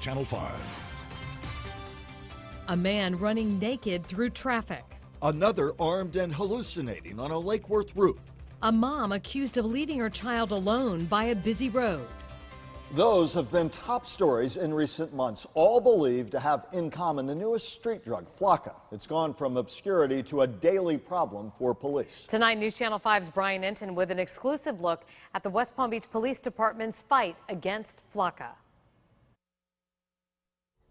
Channel 5. A man running naked through traffic. Another armed and hallucinating on a Lake Worth roof. A mom accused of leaving her child alone by a busy road. Those have been top stories in recent months, all believed to have in common the newest street drug, Flakka. It's gone from obscurity to a daily problem for police. Tonight, News Channel 5's Brian Enton with an exclusive look at the West Palm Beach Police Department's fight against Flakka.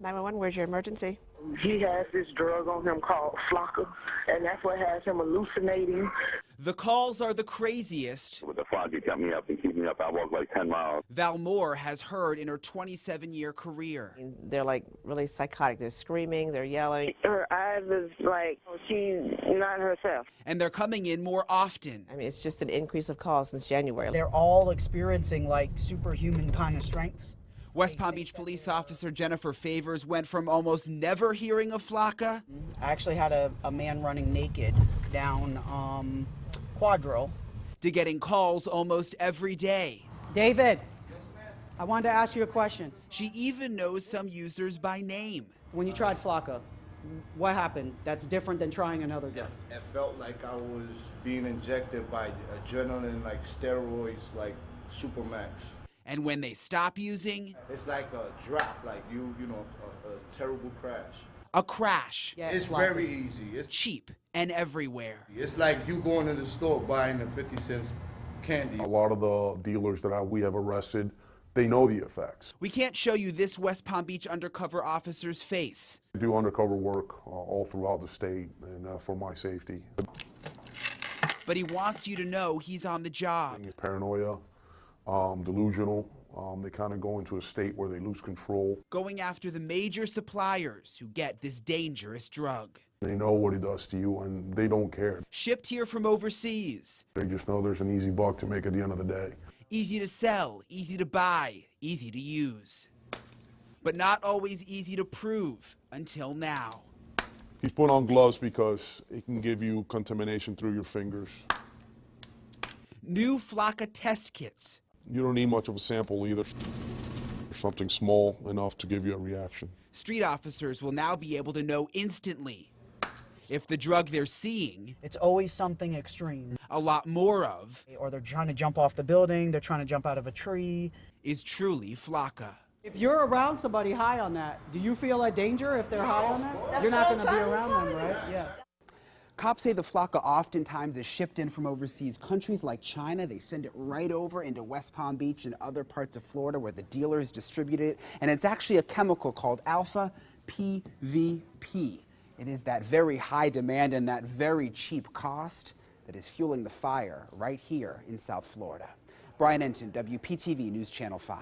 911, where's your emergency? He has this drug on him called Flakka, and that's what has him hallucinating. The calls are the craziest. With the fog, it kept me up and keep me up. I walked like 10 miles. Val Moore has heard in her 27-year career. They're like really psychotic. They're screaming, they're yelling. Her eyes is like she's not herself. And they're coming in more often. I mean, it's just an increase of calls since January. They're all experiencing like superhuman kind of strengths. West Palm Beach police officer Jennifer Favors went from almost never hearing of Flakka. I actually had a man running naked down Quadro to getting calls almost every day. David, I wanted to ask you a question. She even knows some users by name. When you tried Flakka, what happened that's different than trying another drug? It felt like I was being injected by adrenaline, like steroids, like Supermax. And when they stop using, it's like a drop, like you know, a terrible crash. A crash. Yeah, it's very easy. It's cheap and everywhere. It's like you going to the store buying a 50-cent candy. A lot of the dealers that we have arrested, they know the effects. We can't show you this West Palm Beach undercover officer's face. I do undercover work all throughout the state and for my safety. But he wants you to know he's on the job. Paranoia, delusional. They kind of go into a state where they lose control. Going after the major suppliers who get this dangerous drug. They know what it does to you and they don't care. Shipped here from overseas. They just know there's an easy buck to make at the end of the day. Easy to sell, easy to buy, easy to use. But not always easy to prove until now. He's put on gloves because it can give you contamination through your fingers. New Flakka test kits. You don't need much of a sample either. Something small enough to give you a reaction. Street officers will now be able to know instantly if the drug they're seeing, it's always something extreme. A lot more of, or they're trying to jump off the building, they're trying to jump out of a tree, is truly Flakka. If you're around somebody high on that, do you feel a danger if they're high on that? You're not going to be around them, right? Yeah. Cops say the Flakka oftentimes is shipped in from overseas countries like China. They send it right over into West Palm Beach and other parts of Florida where the dealers distribute it. And it's actually a chemical called alpha PVP. It is that very high demand and that very cheap cost that is fueling the fire right here in South Florida. Brian Enton, WPTV News Channel 5.